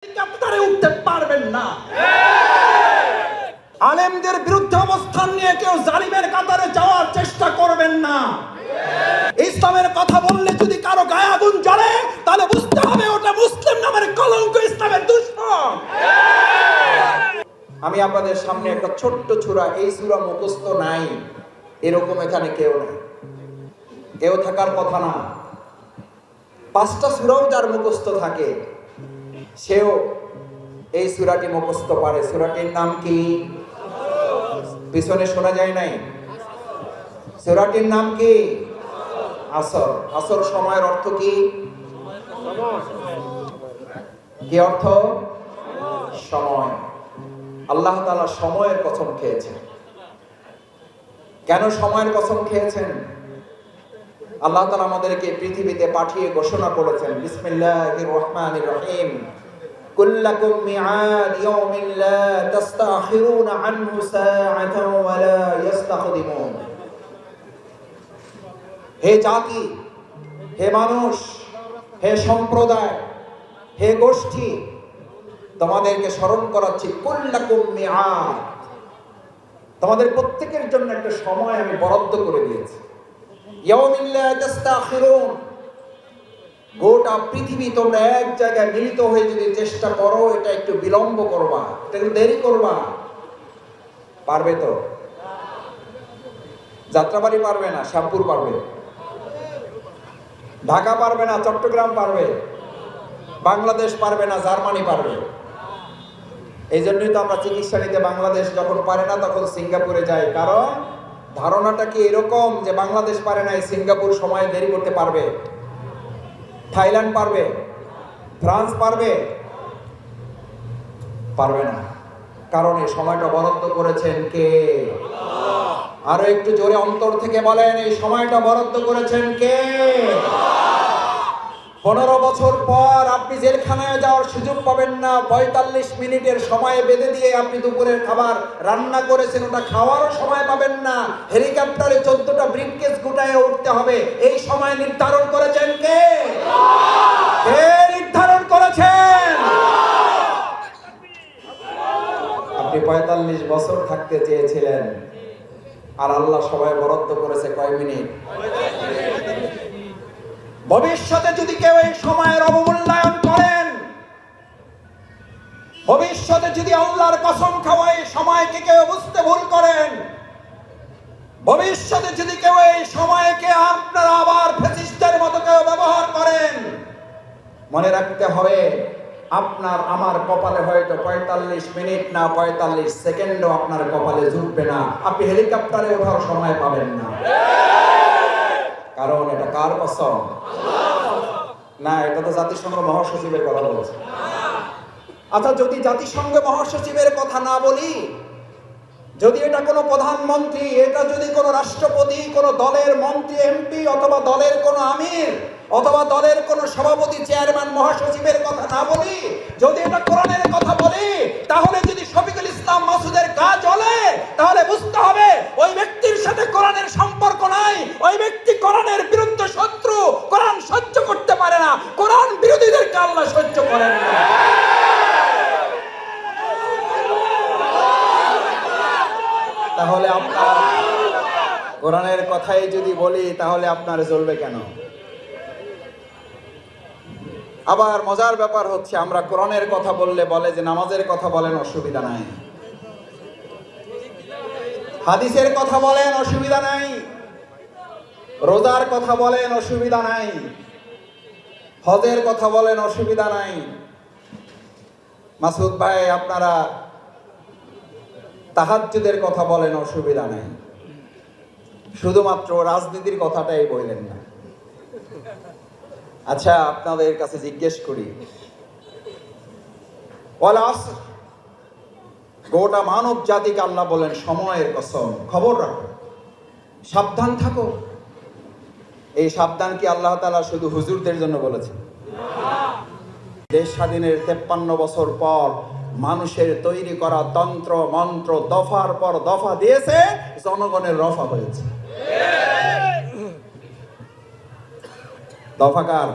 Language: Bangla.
হেলিকপ্টারে উঠতে পারবেন না। আলেমদের বিরুদ্ধে অবস্থান নিয়ে কেউ জালিমের কাতারে যাওয়ার চেষ্টা করবেন না। ইসলামের কথা বললে যদি কারো গায়ে আগুন জ্বলে তাহলে বুঝতে হবে ওটা মুসলিম নামের কলঙ্ক, ইসলামের দুশমন। আমি আপনাদের সামনে একটা ছোট্ট সূরা, এই সূরা মুখস্থ নাই এরকম এখানে কেউ নাই, কেউ থাকার কথা না। 5টা সূরাও যার মুখস্থ থাকে সেও এই সূরাটি মুখস্থ পারে। সূরাটির নাম কি? পিছনে শোনা যায় নাই? সূরাটির নাম কি? আসর। আসর সময়ের অর্থ কি? কি অর্থ? সময়। আল্লাহ তাআলা সময়ের কসম খেয়েছেন। কেন সময়ের কসম খেয়েছেন? আল্লাহ তাআলা আমাদেরকে পৃথিবীতে পাঠিয়ে ঘোষণা করেছেন, বিসমিল্লাহির রহমানির রহিম, কুল্লাকুম মিআদ ইয়াউমিন লা তাস্তাখিরুনা আনহু সাআতান ওয়া লা ইস্তাখদিমুন। হে জাতি, হে মানুষ, হে সম্প্রদায়, হে গোষ্ঠী, তোমাদেরকে স্মরণ করাচ্ছি, কুল্লাকুম মিআদ, তোমাদের প্রত্যেকের জন্য একটা সময় আমি বরাদ্দ করে দিয়েছি। ইয়াউমিন লা তাস্তাখিরুন, গোটা পৃথিবী তোমরা এক জায়গায় মিলিত হয়ে যদি চেষ্টা করো, এটা একটু বিলম্ব করবা, এটা একটু দেরি করবা, পারবে তো? যাত্রাবাড়ি পারবে না, শ্যামপুর পারবে, ঢাকা পারবে না, চট্টগ্রাম পারবে, বাংলাদেশ পারবে না, জার্মানি পারবে। এই জন্যই তো আমরা চিকিৎসা নিতে বাংলাদেশ যখন পারে না তখন সিঙ্গাপুরে যাই, কারণ ধারণাটা কি এরকম যে বাংলাদেশ পারে না, সিঙ্গাপুর সময় দেরি করতে পারবে, থাইল্যান্ড পারবে, ফ্রান্স পারবে? পারবে না। কারণ এই সময়টা বরাদ্দ করেছেন কে? আরো একটু জোরে অন্তর থেকে বলেন, এই সময়টা বরাদ্দ করেছেন কে? 15 বছর পর আপনি জেলখানায় যাওয়ার সুযোগ পাবেন না। 45 মিনিটের সময় বেঁধে দিয়ে আপনি দুপুরের খাবার রান্না করেছেন, ওটা খাওয়ারও সময় পাবেন না। হেলিকপ্টারে 14টা ব্রিফকেস গুটায় উঠতে হবে। এই সময় নির্ধারণ করেছেন কে? কে নির্ধারণ করেছেন? আপনি 45 বছর থাকতে চেয়েছিলেন, আর আল্লাহ সময় বরাদ্দ করেছে কয় মিনিট? ভবিষ্যতে যদি কেউ এই সময়ের অবমূল্যায়ন করেন, ভবিষ্যতে যদি আল্লাহর কসম খাওয়ায় সময়কে কেউ বুঝতে ভুল করেন, ভবিষ্যতে যদি কেউ এই সময়কে আপনারা আবার ফ্যাসিস্টের মতো কেউ ব্যবহার করেন, মনে রাখতে হবে আপনার আমার কপালে হয়তো 45 মিনিট না 45 সেকেন্ডও আপনার কপালে জুটবে না, আপনি হেলিকপ্টারে ওঠার সময় পাবেন না। কারণ এটা কার কসম? না, এটা তো জাতিসংঘ মহাসচিবের কথা বলছে। আচ্ছা, যদি জাতিসংঘ মহাসচিবের কথা না বলি, যদি এটা কোনো প্রধানমন্ত্রী, এটা যদি কোনো রাষ্ট্রপতি, কোনো দলের মন্ত্রী, এমপি, অথবা দলের কোনো আমির, অথবা দলের কোনো সভাপতি, চেয়ারম্যান, মহাসচিবের কথা না বলি, যদি এটা কোরআনের কথা বলি, তাহলে যদি শফিকুল ইসলাম মাসুদের গা জ্বলে, তাহলে বুঝতে হবে ওই ব্যক্তির সাথে কোরআনের সম্পর্ক নাই, ওই ব্যক্তি কোরআনের বিরুদ্ধে শত্রু, কোরআন সহ্য করতে পারে না, কোরআন বিরোধীদেরকে আল্লাহ সহ্য করেন না। তাহলে আপনার কোরআনের কথাই যদি বলি তাহলে আপনার জ্বলবে কেন? আবার মজার ব্যাপার হচ্ছে, আমরা কোরআনের কথা বললে বলে যে নামাজের কথা বলেন, অসুবিধা নাই, হাদিসের কথা বলেন, অসুবিধা নাই, রোজার কথা বলেন, অসুবিধা নাই, হজের কথা বলেন, অসুবিধা নাই। মাসুদ ভাই, আপনারা তাহাজ্জুদের কথা বলেন, অসুবিধা নাই, শুধুমাত্র রাজনীতির কথাটাই বললেন না। আচ্ছা, আপনাদের কাছে জিজ্ঞেস করি, গোটা মানব জাতিকে আল্লাহ বলেন সময়ের কসম, খবর রাখো, সাবধান থাকো। এই সাবধান কি আল্লাহ তাআলা শুধু হুজুরদের জন্য বলেছেন? দেশ স্বাধীনের 53 বছর পর মানুষের তৈরি করা তন্ত্র মন্ত্র দফার পর দফা দিয়েছে, জনগণের রফা হয়েছে। দফাকার